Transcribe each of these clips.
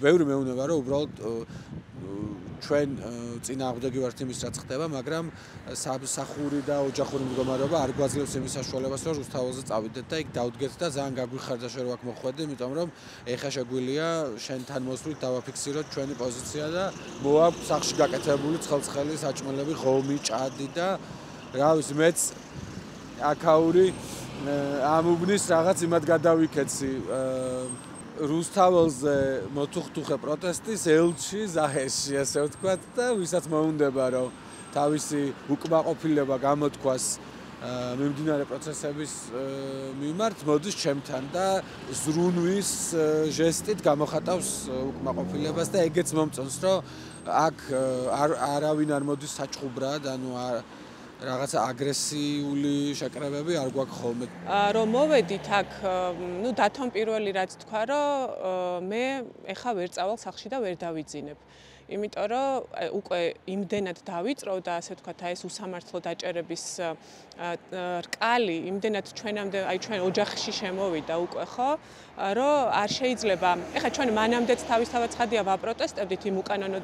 ბევრი მეუბნება რომ უბრალოდ ჩვენ წინააღმდეგი ვართ იმის რაც ხდება, მაგრამ სამსახური და ოჯახური მდგომარეობა არ გვაძლევს იმის საშუალებას, რომ რუსთაველზე წავიდეთ და იქ დავდგეთ და ძალიან გაგვიხარდა შენ რომ აქ მოხვედი, იმიტომ რომ ეხა შეგვიძლია შენთან მოსვლით დავაფიქსიროთ ჩვენი პოზიცია და მოაქვს სახში გაკეთებული ცხელცხელი, საჭმელები, ღომი, ჭადი და რა ვიცი, მეც აქაური ამუბნის რაღაც იმად გადავიქეცი რუსთაველზე მოთუხთუხე პროტესტის ელჩი ზაჰესში, ასე ვთქვათ და ვისაც მოუნდება რომ თავისი უკმაყოფილება გამოთქვას მიმდინარე პროცესების მიმართ, მოდის ჩემთან და ზრუნვის ჟესტით გამოხატავს უკმაყოფილებას და ეგეც მომწონს, რომ აქ არავინ არ მოდის საჭხუბრად, ანუ რაღაცა აგრესიული შეკრებები არ გვაქვს ხოლმე. რომ მოვედით აქ, დათომ პირველი რაც თქვა, რომ მე ეხა ვერ წავალ სახლში და ვერ დავიძინებ. იმიტომ რომ უკვე იმდენად დავიწყო და ასე ვთქვათ, ეს უსამართლო დაჭერების რკალი იმდენად ჩვენამდე, ჩვენ ოჯახში შემოვიდა უკვე, ხო, რომ არ შეიძლება. ეხა ჩვენ მანამდეც თავისთავად ცხადია ვაპროტესტებდით იმ უკანონო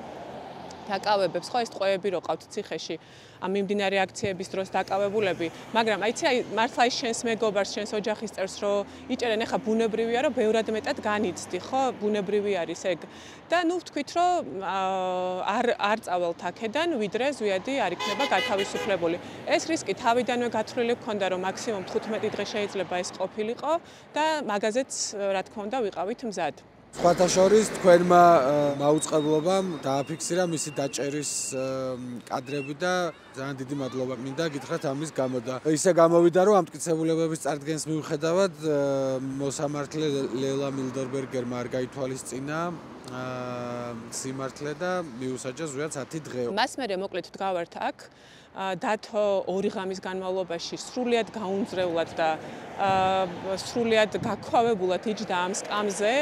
დაკავებებს, ხო, ეს ტყვეები რო ყავთ ციხეში, ამ მიმდინარე აქციების დროს დაკავებულები, მაგრამ მართლა ის შენს მეგობარს, შენს ოჯახის წევრს რო იჭერენ, ეხა ბუნებრივია, რომ ბევრად მეტად განიცდი, ხო, ბუნებრივი არის ეგ. და ვთქვით, რომ არ წავალთ აქედან, ვიდრე ზვიადი არ იქნება გათავისუფლებული. ეს რისკი თავიდანვე გათვლილი გქონდა, რომ მაქსიმუმ 15 დღე შეიძლება ეს ყოფილიყო და მაგაზეც, რა თქმა უნდა, ვიყავით მზად. სხვათა შორის თქვენმა მაუწყებლობამ დააფიქსირა მისი დაჭერის კადრები და ძალიან დიდი მადლობა მინდა გითხრათ ამის გამო და ისე გამოვიდა რომ ამტკიცებულებების წარდგენის მიუხედავად მოსამართლე ლელა მილდერბერგერმა არ გაითვალისწინა სიმართლე და მიუსაჯა ზუსტად 10 დღე. მას მერე მოკლედ ვდგავართ აქ დათო 2 ღამის განმავლობაში სრულიად გაუნձრევლად და სრულიად გაქვავებულად იჯდა ამ სკამზე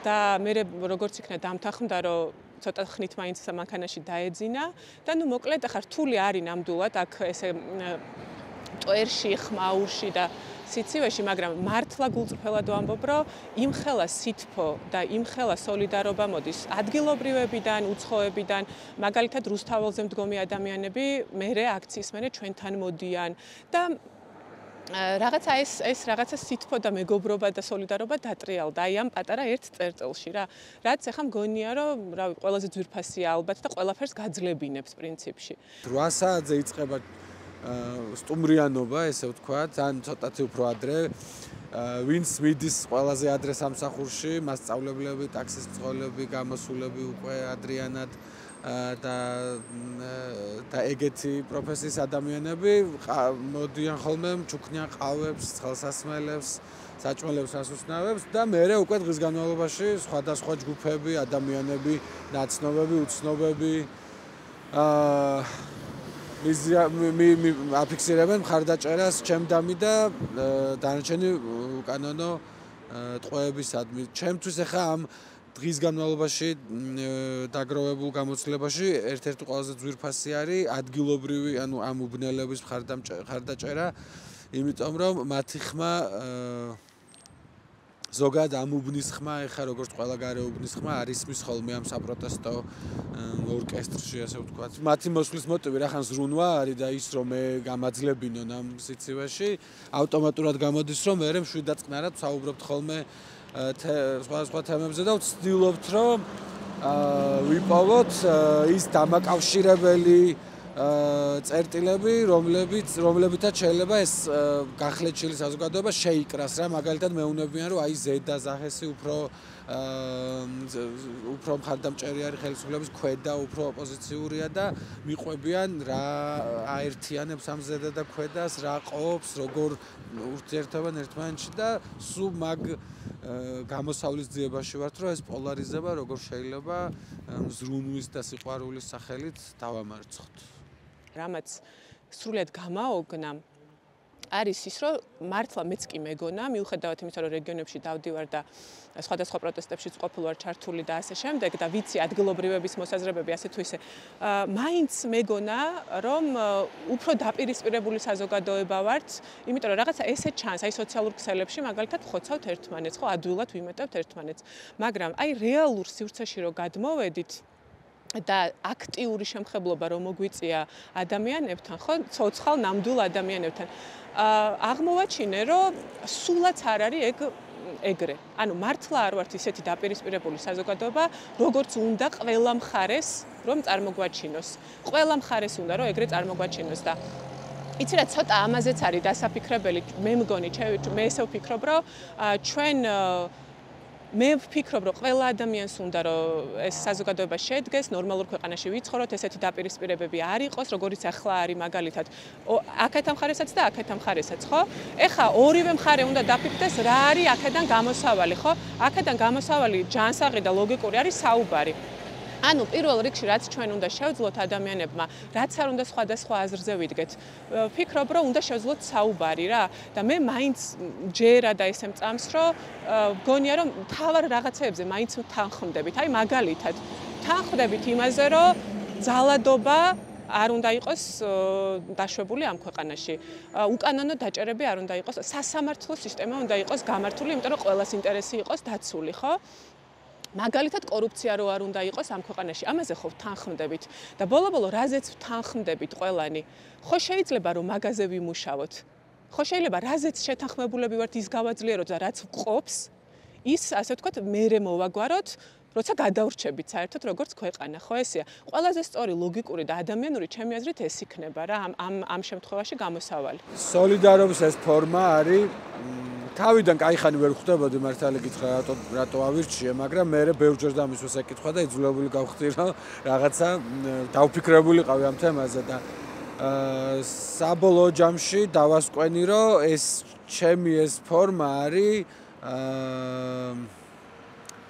და მე როგორც იქნა დამთანხმდა რომ ცოტა ხნით მაინც მანქანაში დაეძინა და მოკლედ ახლა რთული არის ნამდვილად აქ ესე ტვერში, ხმაურში და სიცივეში, მაგრამ მართლა გულწრფელად ვამბობ, რომ იმხელა სითფო და იმხელა სოლიდარობა მოდის ადგილობრივებიდან, უცხოებიდან, მაგალითად რუსთაველზე მდგომი ადამიანები მერე აქციის მერე ჩვენთან მოდიან და რაღაცა ეს რაღაცა სითფო და მეგობრობა და სოლიდარობა დატრიალდა აი ამ პატარა ერთ წერტილში რა. რაც ახლა მგონია რომ რავი ყველაზე ძვირფასია ალბათ და ყველაფერს გაძლებინებს პრინციპში. 8 საათზე იწყება სტუმრიანობა, ესე ვთქვათ, ან ცოტათი უფრო ადრე. ვინც მიდის ყველაზე ადრე სამსახურში, მასწავლებლები, ტაქსის მძღოლები, გამოსულები უკვე ადრიანად და ეგეთი პროფესიის ადამიანები მოდიან ხოლმე, ჩუქნიან ყავებს, ცხელსასმელებს, საჭმელებს, ასუსნავებს და მერე უკვე დღის განმავლობაში სხვადასხვა ჯგუფები, ადამიანები, ნაცნობები, უცნობები აფიქსირებენ მხარდაჭერას ჩემდამი და დანარჩენი უკანონო ტყვეებისადმი. ჩემთვის ახლა ამ დღის განმავლობაში დაგროვებულ გამოცდილებაში ერთ-ერთი ყველაზე ძვირფასი არის ადგილობრივი, ანუ ამ უბნელების მხარდაჭერა, იმიტომ რომ მათი ხმა ზოგადად ამ უბნის ხმა, ეხა როგორც ყველა გარე უბნის ხმა არის მის ხოლმე ამ საპროტესტო ორკესტრში, ასე ვთქვათ. მათი მოსვლის მოტივი რახან ზრუნვა არის და ის რომ მე გამაძლებინონ ამ სიცივეში, ავტომატურად გამოდის რომ მე მშვიდად წყნარად ვსაუბრობთ ხოლმე სხვა თემებზე და ვცდილობთ რომ ვიპოვოთ ის დამაკავშირებელი წერტილები, რომლებითაც შეიძლება ეს გახლეჩილი საზოგადოება შეიკრას რა, მაგალითად მეუნებიან რომ აი ზედა ზაჰესი უფრო მხარდამჭერი არის ხელისუფლების ქვედა უფრო ოპოზიციურია და მიყვებიან რა აერთიანებს ამ ზედა და ქვედას, რა ყოფს, როგორ ურთიერთობენ ერთმანეთში და სულ მაგ გამოსავლის ძიებაში ვართ, რომ ეს პოლარიზება როგორ შეიძლება ზრუნვის და სიყვარულის სახელით დავამარცხოთ. რამაც სრულიად გამაოგნა არის ის, რომ მართლა მეც კი მეგონა, მიუხედავად იმისა, რომ რეგიონებში დავდივარ და სხვადასხვა პროტესტებშიც ყოფილ ვარ ჩართული და ასე შემდეგ და ვიცი ადგილობრივების მოსაზრებები ასე თუ ისე, მაინც მეგონა, რომ უფრო დაპირისპირებული საზოგადოება ვართ, იმიტომ რომ რაღაცა ესე ჩანს, აი სოციალურ ქსელებში მაგალითად ხოცავთ ერთმანეთს, ხო, ადვილად ვიმეტებთ ერთმანეთს, მაგრამ აი რეალურ სივრცეში რო გადმოვედით და აქტიური შემხებლობა რომ მოგვიწია ადამიანებთან, ხო, ცოცხალ ნამდვილ ადამიანებთან. აღმოვაჩინე, რომ სულაც არ არის ეგრე. ანუ მართლა არ ვართ ისეთი დაპირისპირებული საზოგადოება, როგორც უნდა ყველა მხარეს რომ წარმოგვაჩინოს. ყველა მხარეს უნდა რომ ეგრე წარმოგვაჩინოს და იცი რა, ცოტა ამაზეც არის დასაფიქრებელი. მე მგონი, მე ესე ვფიქრობ, რომ ჩვენ მე ვფიქრობ, რომ ყველა ადამიანს უნდა რომ ეს საზოგადოება შედგეს, ნორმალურ ქვეყანაში ვიცხოვროთ, ესეთი დაპირისპირებები არ იყოს, როგორიც ახლა არის მაგალითად. აქეთ ამხარესაც და აქეთ ამხარესაც, ხო? ეხა ორივე მხარე უნდა დაფიქრდეს, რა არის აქედან გამოსავალი, ხო? აქედან გამოსავალი ჯანსაღი და ლოგიკური არის საუბარი. ანუ პირველ რიგში რაც ჩვენ უნდა შევძლოთ ადამიანებმა, რაც არ უნდა სხვადასხვა აზრზე ვიდგეთ. ვფიქრობ, რომ უნდა შევძლოთ საუბარი რა და მე მაინც ჯერა და ესე მწამს, რომ გონია რომ თავარ რაღაცეებზე მაინც თანხმდებით. აი მაგალითად, თანხმდებით იმაზე, რომ ძალადობა არ უნდა იყოს დაშვებული ამ ქვეყანაში. უკანონო დაჭერები არ უნდა იყოს, სასამართლო სისტემა უნდა იყოს გამართული, იმიტომ რომ ყველას ინტერესი იყოს დაცული, ხო? მაგალითად კორუფცია რო არ უნდა იყოს ამ ქვეყანაში. ამაზე ხო თანხმდებით და ბოლო-ბოლო რაზეც თანხმდებით ყველანი. ხო შეიძლება რომ მაგაზე ვიმუშაოთ. ხო შეიძლება რაზეც შეთანხმებულები ვართ ის გავაძლიეროთ და რაც ვყოფს, ის ასე ვთქვათ, მერე მოვაგვაროთ, როცა გადავრჩებით საერთოდ როგორც ქვეყანა, ხო ესეა. ყველაზე სწორი, ლოგიკური და ადამიანური ჩემი აზრით ეს იქნება რა ამ შემთხვევაში გამოსავალი. სოლიდარობის ეს ფორმა არის თავიდან кайხანი ვერ ხვდებოდი მართალი გითხრა რატო ავირჩიე, მაგრამ მე ბევრჯერ დამისვეს ეკითხვა და იძულებული გავხდი რომ რაღაცა დავფიქრებული ყავი ამ თემაზე და საბოლოო ჯამში დავასკვენი რომ ეს ჩემი ეს ფორმა არის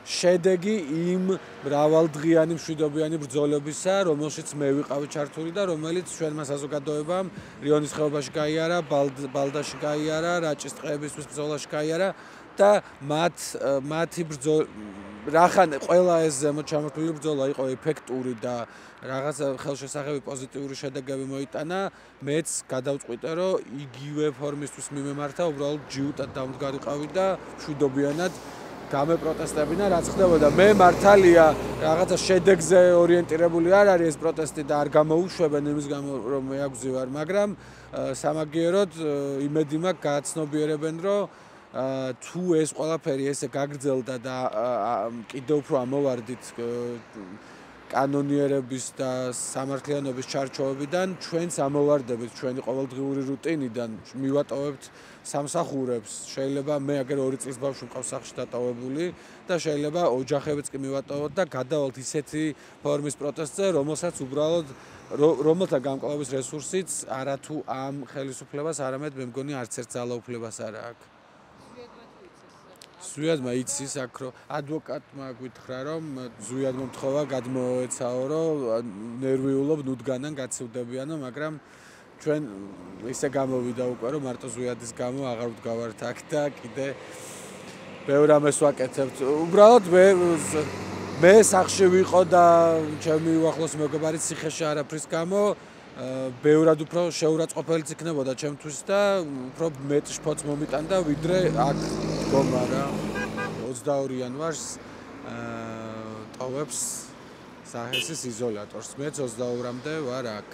შედეგი იმ მრავალდღიანი მშვიდობიანი ბრძოლებისა, რომელშიც მე ვიყავი ჩართული და რომელიც ჩვენმა საზოგადოებამ რიონის ხეობაში გაიარა, ბალდაში გაიარა, რაჭის ტყეებისთვის ბრძოლაში გაიარა და მათი რახან ყველა ეს ზემოთ ჩამოთვლილი ბრძოლა იყო ეფექტური და რაღაც ხელშესახები პოზიტიური შედეგები მოიტანა, მეც გადავწყვიტე, რომ იგივე ფორმისთვის მიმემართა, უბრალოდ ჯიუტად დამდგარიყავი და მშვიდობიანად გამეპროტესტებინა, რაც ხდებოდა. მე მართალია რაღაცა შედეგზე ორიენტირებული არ არის ეს პროტესტი და არ გამოუშვებენ იმის გამო რომ მე აგზივარ, მაგრამ სამაგიეროდ იმედი მაქვს გააცნობიერებენ, რომ თუ ეს ყველაფერი ესე გაგრძელდა და კიდევ უფრო ამოვარდით კანონიერების და სამართლიანობის ჩარჩოებიდან, ჩვენც ამოვარდებით ჩვენი ყოველდღიური რუტინიდან, მივატოვებთ სამსახურებს, შეიძლება მე აგერ 2 წლის ბავშვი მყავს სახლში დატოვებული და შეიძლება ოჯახებიც კი მივატოვოთ და გადავალთ ისეთი ფორმის პროტესტზე, რომელსაც უბრალოდ რომელთა გამკლავების რესურსიც არათუ ამ ხელისუფლებას, არამედ მე მგონი არც ერთ ძალაუფლებას არ აქვს. ზვიადმა იცის აქ რომ ადვოკატმა გითხრა რომ ზვიად მომთხოვა გადმოეცაო რომ ნერვიულობ ნუდგანან გაცივდებიანო, მაგრამ ჩვენ ისე გამოვიდა უკვე რომ მარტო ზვიადის გამო აღარ ვდგავართ აქ და კიდე ბევრ ამას ვაკეთებთ. უბრალოდ მე სახლში ვიყო და ჩემი უახლოს მეგობარი ციხეში არაფრის გამო ბევრად უფრო შეურაცხყოფელიც იქნებოდა ჩემთვის და უფრო მეტ შფოთს მომიტანდა ვიდრე აქ დგომა რა 22 იანვარს ტოვებს სახესის იზოლატორს. მეც 22-მდე ვარ აქ.